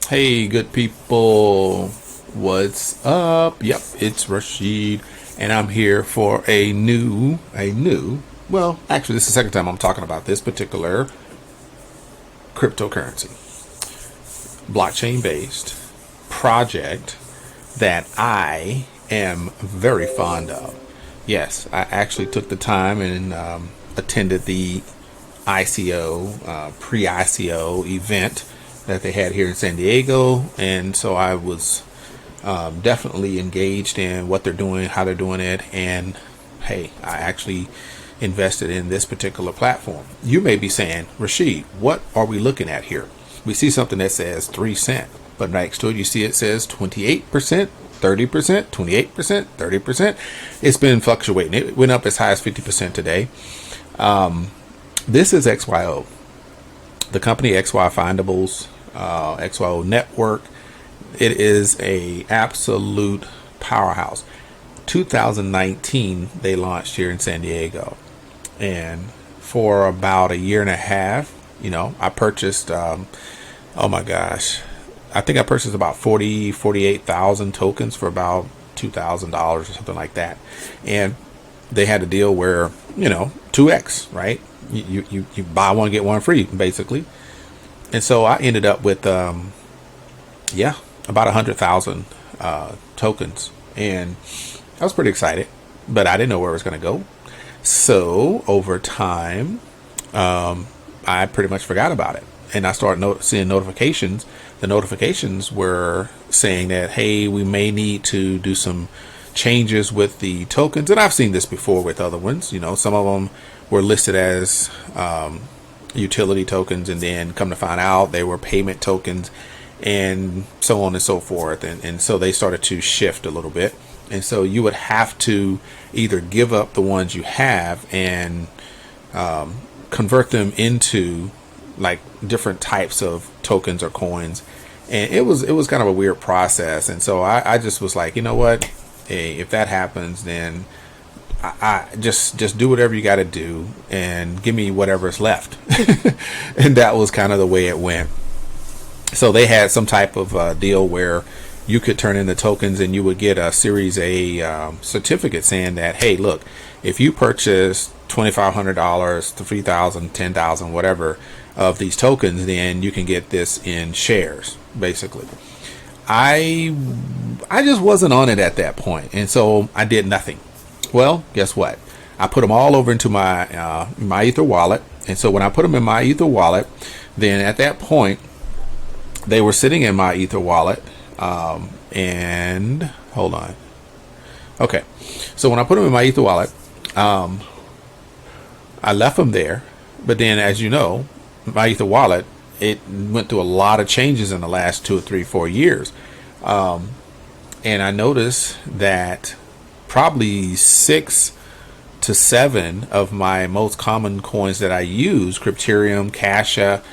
Hey, good people. What's up? Yep, it's Rashid, and I'm here for well, actually, this is the second time I'm talking about this particular cryptocurrency, blockchain based project that I am very fond of. Yes, I actually took the time and attended the ICO, pre-ICO event that they had here in San Diego, and so I was definitely engaged in what they're doing, how they're doing it, and hey, I actually invested in this particular platform. You may be saying, Rashid, what are we looking at here? We see something that says 3 cents, but next to it you see it says 28%, 30%, 28%, 30%. It's been fluctuating. It went up as high as 50% today. This is XYO, the company XY Findables, XYO Network. It is a absolute powerhouse. 2019 they launched here in San Diego, and for about a year and a half, I purchased oh my gosh, I think I purchased about 48,000 tokens for about $2,000 or something like that. And they had a deal where 2x, right? You buy one get one free basically. And so I ended up with about 100,000 tokens, and I was pretty excited, but I didn't know where it was going to go. So over time, I pretty much forgot about it, and I started seeing notifications. The notifications were saying that, hey, we may need to do some changes with the tokens, and I've seen this before with other ones. Some of them were listed as utility tokens, and then come to find out they were payment tokens, and so on and so forth. And so they started to shift a little bit. And so you would have to either give up the ones you have and convert them into like different types of tokens or coins. And it was kind of a weird process. And so I just was like, you know what? Hey, if that happens, then I just do whatever you got to do and give me whatever's left. And that was kind of the way it went. So they had some type of deal where you could turn in the tokens and you would get a Series A certificate saying that, hey, look, if you purchase $2,500, $3,000, $10,000, whatever of these tokens, then you can get this in shares, basically. I just wasn't on it at that point, and so I did nothing. Well, guess what? I put them all over into my my Ether wallet, and so when I put them in my Ether wallet, then at that point they were sitting in my Ether wallet. And hold on. Okay, so when I put them in my Ether wallet, I left them there. But then, as you know, my Ether wallet, it went through a lot of changes in the last 2 or 3, 4 years. And I noticed that probably 6 to 7 of my most common coins that I use, Crypterium, Casha,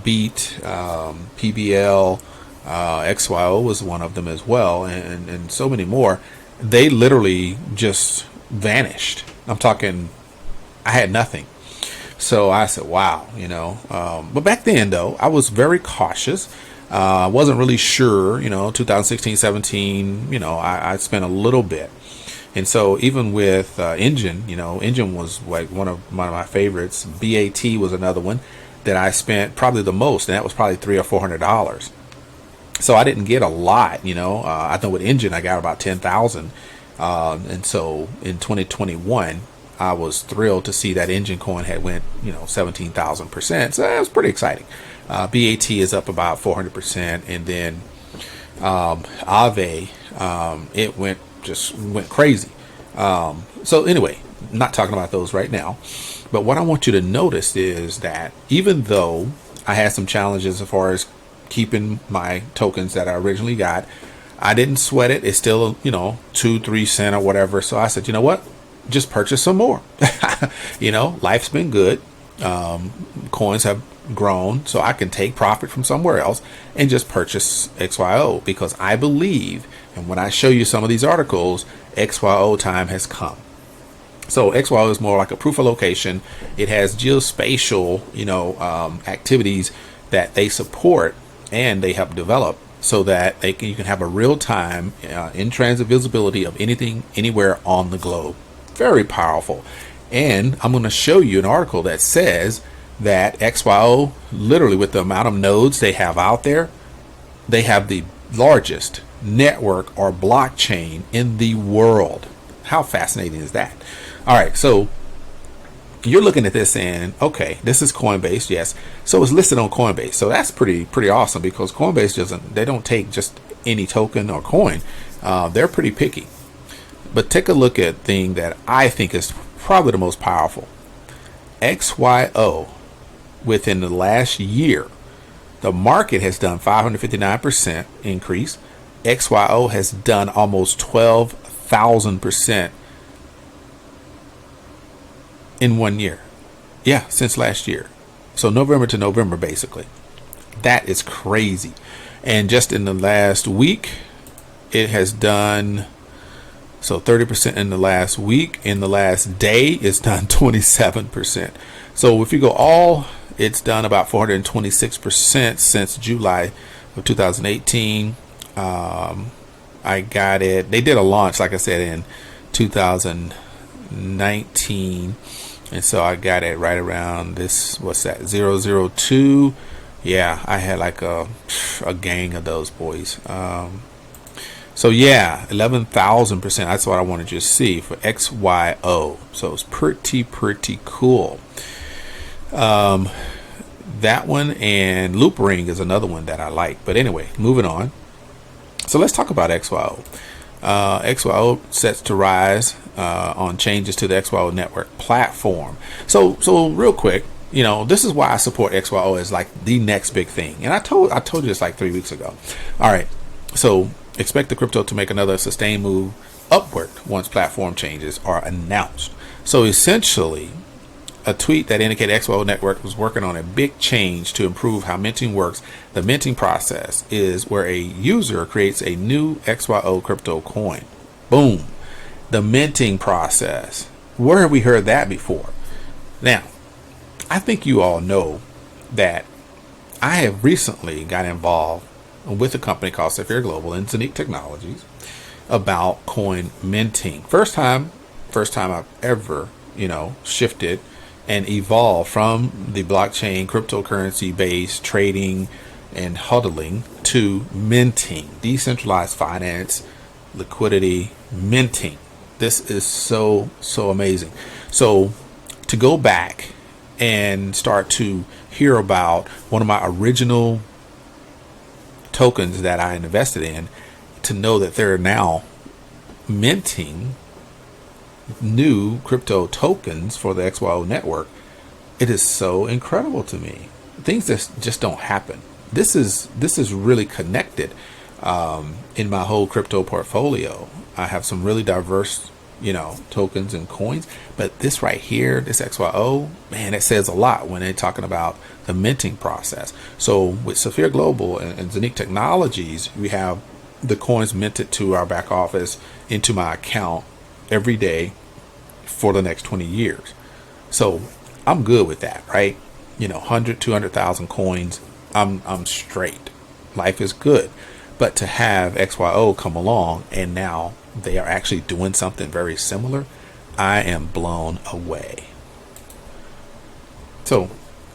Beat, PBL, XYO was one of them as well, and so many more. They literally just vanished. I'm talking, I had nothing. So I said, wow, but back then though, I was very cautious. I wasn't really sure, 2016, 17, I spent a little bit. And so even with Engine, Engine was like one of my favorites. BAT was another one that I spent probably the most, and that was probably $300 or $400. So I didn't get a lot, I know with Engine I got about 10,000, and so in 2021 I was thrilled to see that Engine coin had went 17,000%. So that was pretty exciting. BAT is up about 400%, and then Aave, it went crazy. So anyway, not talking about those right now, but what I want you to notice is that even though I had some challenges as far as keeping my tokens that I originally got, I didn't sweat it. It's still 2-3 cents or whatever. So I said, you know what, just purchase some more. Life's been good. Coins have grown, so I can take profit from somewhere else and just purchase XYO, because I believe, and when I show you some of these articles, XYO time has come. So XYO is more like a proof of location. It has geospatial activities that they support and they help develop so that you can have a real-time in-transit visibility of anything anywhere on the globe. Very powerful. And I'm going to show you an article that says that XYO, literally with the amount of nodes they have out there, they have the largest network or blockchain in the world. How fascinating is that? All right, so you're looking at this and okay, this is Coinbase, yes. So it's listed on Coinbase. So that's pretty awesome, because Coinbase they don't take just any token or coin. They're pretty picky. But take a look at thing that I think is probably the most powerful. XYO, within the last year, the market has done 559% increase. XYO has done almost 12,000% in 1 year. Yeah, since last year. So November to November, basically. That is crazy. And just in the last week, it has done, so 30% in the last week. In the last day, it's done 27%. So if you go all, it's done about 426% since July of 2018. I got it. They did a launch, like I said, in 2019. And so I got it right around this, what's that, 002. Yeah, I had like a gang of those boys. So yeah, 11,000%. That's what I wanted you to see for XYO. So it's pretty cool. That one, and Loop Ring is another one that I like. But anyway, moving on. So let's talk about XYO. XYO sets to rise on changes to the XYO Network platform. So real quick, this is why I support XYO as like the next big thing. And I told you this like 3 weeks ago. All right, so expect the crypto to make another sustained move upward once platform changes are announced. So essentially, a tweet that indicated XYO Network was working on a big change to improve how minting works. The minting process is where a user creates a new XYO crypto coin. Boom. The minting process. Where have we heard that before? Now, I think you all know that I have recently got involved with a company called XYO Global and Zenique Technologies about coin minting. First time I've ever, shifted and evolved from the blockchain cryptocurrency based trading and hodling to minting, decentralized finance, liquidity, minting. This is so amazing. So to go back and start to hear about one of my original tokens that I invested in, to know that they're now minting new crypto tokens for the XYO network, it is so incredible to me. Things that just don't happen. This is really connected in my whole crypto portfolio. I have some really diverse tokens and coins, but this right here, this XYO, man, it says a lot when they're talking about the minting process. So with XYO Global and Zenique Technologies, we have the coins minted to our back office into my account every day for the next 20 years. So I'm good with that, right? 100, 200,000 coins, I'm straight. Life is good. But to have XYO come along and now they are actually doing something very similar, I am blown away. So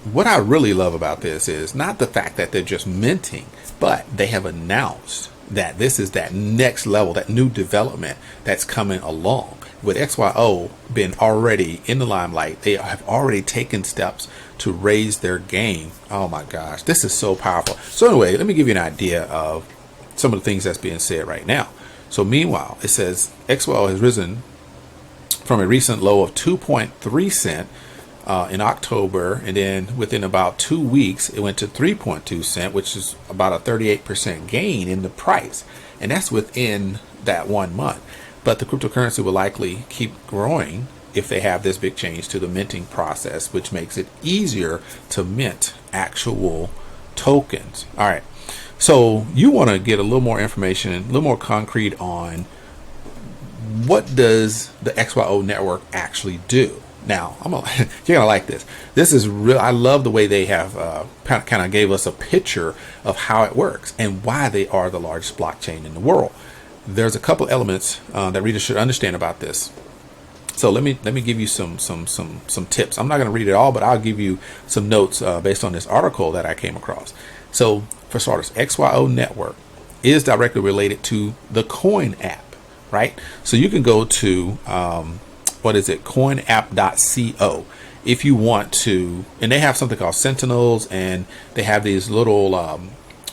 what I really love about this is not the fact that they're just minting, but they have announced that this is that next level, that new development that's coming along. With XYO being already in the limelight, they have already taken steps to raise their game. Oh my gosh, this is so powerful. So anyway, let me give you an idea of some of the things that's being said right now. So meanwhile, it says XYO has risen from a recent low of 2.3 cent in October, and then within about 2 weeks it went to 3.2 cent, which is about a 38% gain in the price, and that's within that 1 month. But the cryptocurrency will likely keep growing if they have this big change to the minting process, which makes it easier to mint actual tokens. All right, so you want to get a little more information, a little more concrete on what does the XYO network actually do. Now, you're gonna like this. This is real. I love the way they have kind of gave us a picture of how it works and why they are the largest blockchain in the world. There's a couple elements that readers should understand about this. So let me give you some tips. I'm not going to read it all, but I'll give you some notes based on this article that I came across. So for starters, XYO Network is directly related to the Coin app, right? So you can go to coinapp.co if you want to, and they have something called Sentinels, and they have these little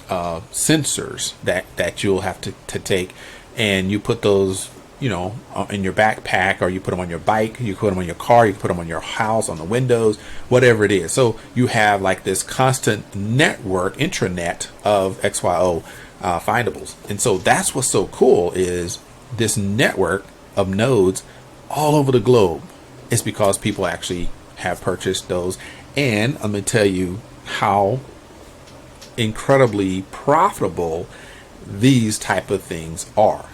sensors that you'll have to take, and you put those, in your backpack, or you put them on your bike, you put them on your car, you put them on your house, on the windows, whatever it is. So you have like this constant network, intranet of XYO findables. And so that's what's so cool, is this network of nodes all over the globe. It's because people actually have purchased those. And I'm going to tell you how incredibly profitable these type of things are.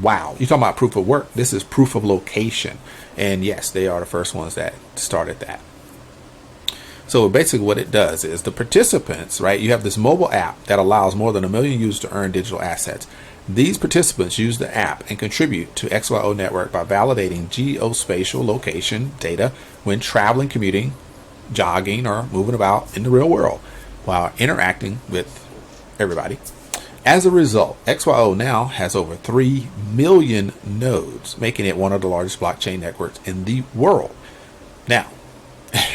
Wow. You're talking about proof of work. This is proof of location. And yes, they are the first ones that started that. So basically what it does is the participants, right? You have this mobile app that allows more than 1 million users to earn digital assets. These participants use the app and contribute to XYO Network by validating geospatial location data when traveling, commuting, jogging, or moving about in the real world while interacting with everybody. As a result, XYO now has over 3 million nodes, making it one of the largest blockchain networks in the world. Now,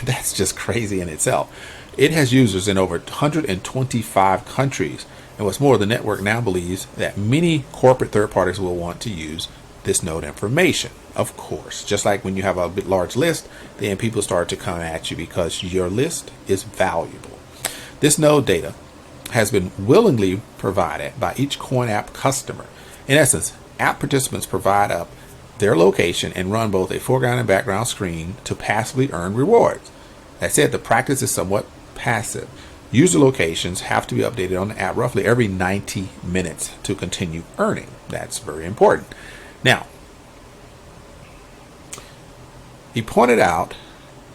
that's just crazy in itself. It has users in over 125 countries. And what's more, the network now believes that many corporate third parties will want to use this node information. Of course, just like when you have a large list, then people start to come at you because your list is valuable. This node data has been willingly provided by each Coin app customer. In essence, app participants provide up their location and run both a foreground and background screen to passively earn rewards. That said, the practice is somewhat passive. User locations have to be updated on the app roughly every 90 minutes to continue earning. That's very important. Now, he pointed out,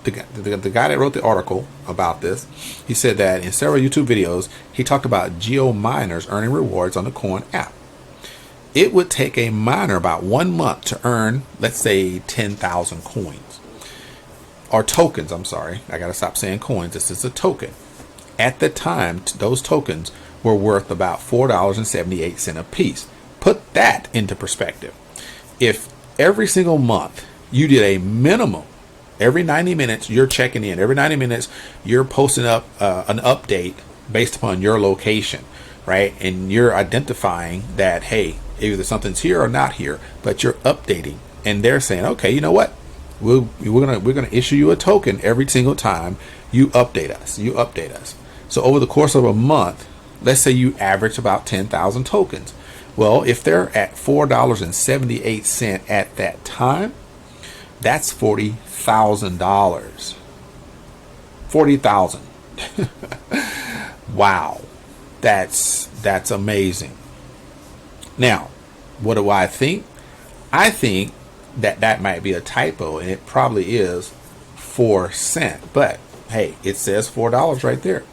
the guy that wrote the article about this, he said that in several YouTube videos, he talked about geo miners earning rewards on the Coin app. It would take a miner about 1 month to earn, let's say, 10,000 coins. Or tokens, I'm sorry. I got to stop saying coins. This is a token. At the time, those tokens were worth about $4.78 a piece. Put that into perspective. If every single month you did a minimum, every 90 minutes you're checking in, every 90 minutes you're posting up an update based upon your location, right? And you're identifying that, hey, either something's here or not here, but you're updating. And they're saying, okay, you know what? We're gonna issue you a token every single time you update us. So over the course of a month, let's say you average about 10,000 tokens. Well, if they're at $4.78 at that time, that's $40,000. 40,000. Wow. That's amazing. Now, what do I think? I think that might be a typo, and it probably is 4 cents. But hey, it says $4 right there.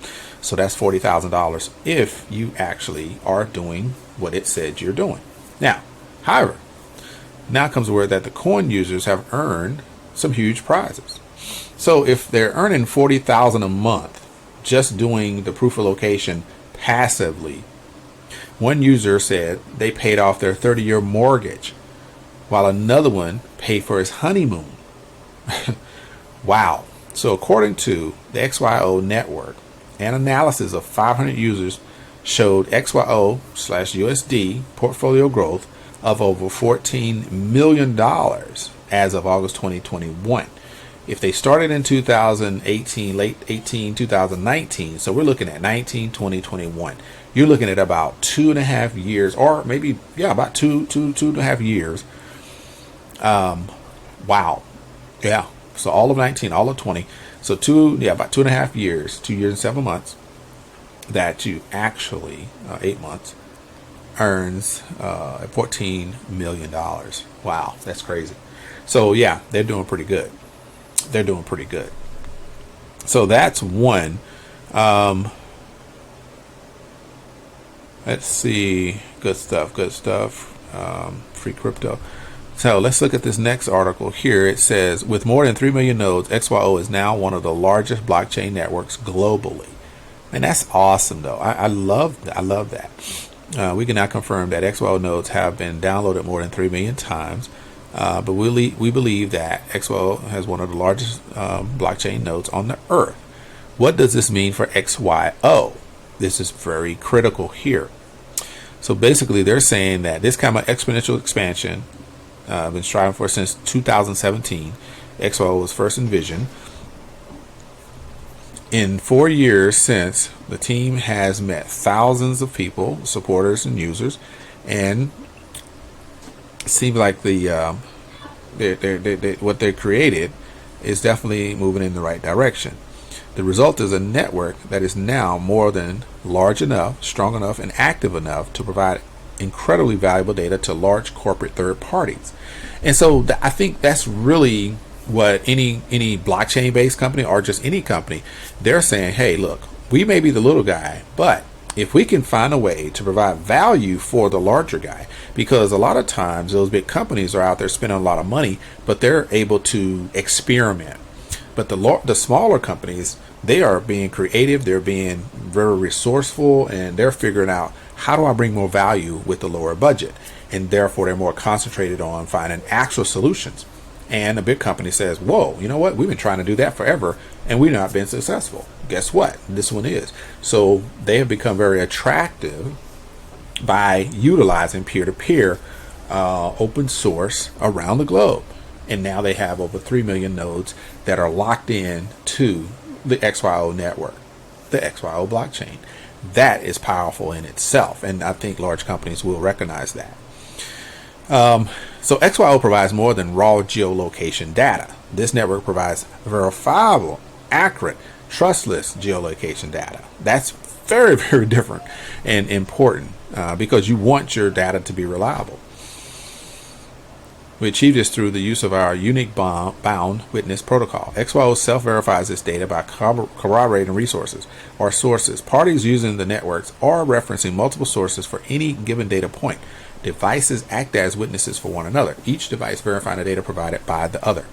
So that's $40,000 if you actually are doing what it said you're doing. Now, however, now comes the word that the coin users have earned some huge prizes. So if they're earning $40,000 a month just doing the proof of location passively, one user said they paid off their 30-year mortgage, while another one paid for his honeymoon. Wow. So according to the XYO Network, an analysis of 500 users showed XYO/USD portfolio growth of over $14 million as of August 2021. If they started in 2018, late 2019, so we're looking at 19, 20, 21. You're looking at about 2.5 years, or maybe, about two and a half years. Wow. Yeah. So all of 19, all of 20. So about 2.5 years, 2 years and 7 months, that you actually, 8 months, earns $14 million. Wow, that's crazy. So yeah, they're doing pretty good. they're doing pretty good. So that's one. Let's see. Good stuff. Free crypto. So let's look at this next article here. It says, with more than 3 million nodes, XYO is now one of the largest blockchain networks globally. And that's awesome, though. I love that. We can now confirm that XYO nodes have been downloaded more than 3 million times. But we believe that XYO has one of the largest blockchain nodes on the earth. What does this mean for XYO? This is very critical here. So basically, they're saying that this kind of exponential expansion been striving for since 2017. XYO was first envisioned. In 4 years since, the team has met thousands of people, supporters and users, and it seems like what they created is definitely moving in the right direction. The result is a network that is now more than large enough, strong enough, and active enough to provide incredibly valuable data to large corporate third parties. And so I think that's really what any blockchain based company, or just any company, they're saying, hey, look, we may be the little guy, but if we can find a way to provide value for the larger guy, because a lot of times those big companies are out there spending a lot of money, but they're able to experiment. But the smaller companies, they are being creative, they're being very resourceful, and they're figuring out, how do I bring more value with the lower budget? And therefore, they're more concentrated on finding actual solutions. And a big company says, whoa, you know what? We've been trying to do that forever, and we've not been successful. Guess what? This one is. So they have become very attractive by utilizing peer-to-peer open source around the globe. And now they have over 3 million nodes that are locked in to the XYO network, the XYO blockchain. That is powerful in itself, and I think large companies will recognize that. So XYO provides more than raw geolocation data. This network provides verifiable, accurate, trustless geolocation data. That's very, very different and important because you want your data to be reliable. We achieve this through the use of our unique bound witness protocol. XYO self-verifies this data by corroborating resources or sources. Parties using the networks are referencing multiple sources for any given data point. Devices act as witnesses for one another, each device verifying the data provided by the other.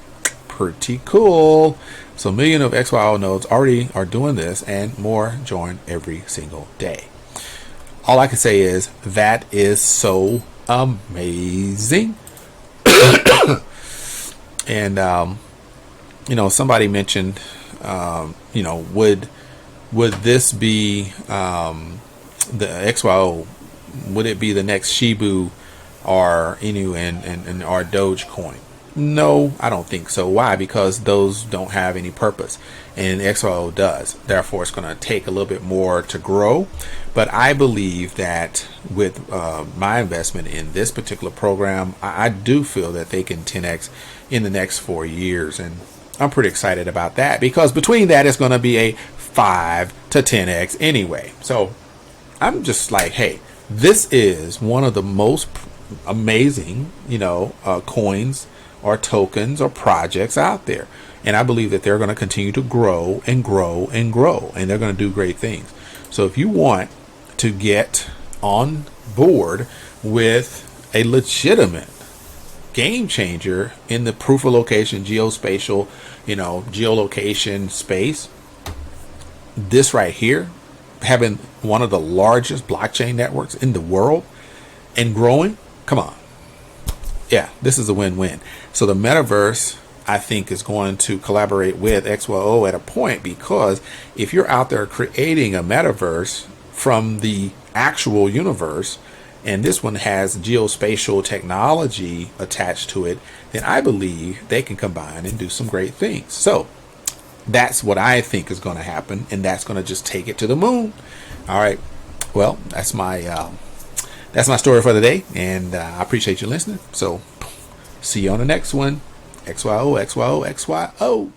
Pretty cool. So millions of XYO nodes already are doing this, and more join every single day. All I can say is that is so amazing. And somebody mentioned, would this be the XYO? Would it be the next Shibu or Inu and or Dogecoin? No, I don't think so. Why? Because those don't have any purpose, and XYO does. Therefore, it's going to take a little bit more to grow. But I believe that with my investment in this particular program, I do feel that they can 10x in the next 4 years, and I'm pretty excited about that, because between that, it's going to be a 5 to 10x anyway. So I'm just like, hey, this is one of the most amazing, coins or tokens or projects out there. And I believe that they're going to continue to grow and grow and grow, and they're going to do great things. So if you want to get on board with a legitimate game changer in the proof of location, geospatial, geolocation space, this right here, having one of the largest blockchain networks in the world and growing, come on. Yeah, this is a win-win. So the metaverse, I think, is going to collaborate with XYO at a point, because if you're out there creating a metaverse from the actual universe, and this one has geospatial technology attached to it, then I believe they can combine and do some great things. So that's what I think is going to happen, and that's going to just take it to the moon. All right. Well, that's my story for the day, and I appreciate you listening. So see you on the next one. XYO, XYO, XYO.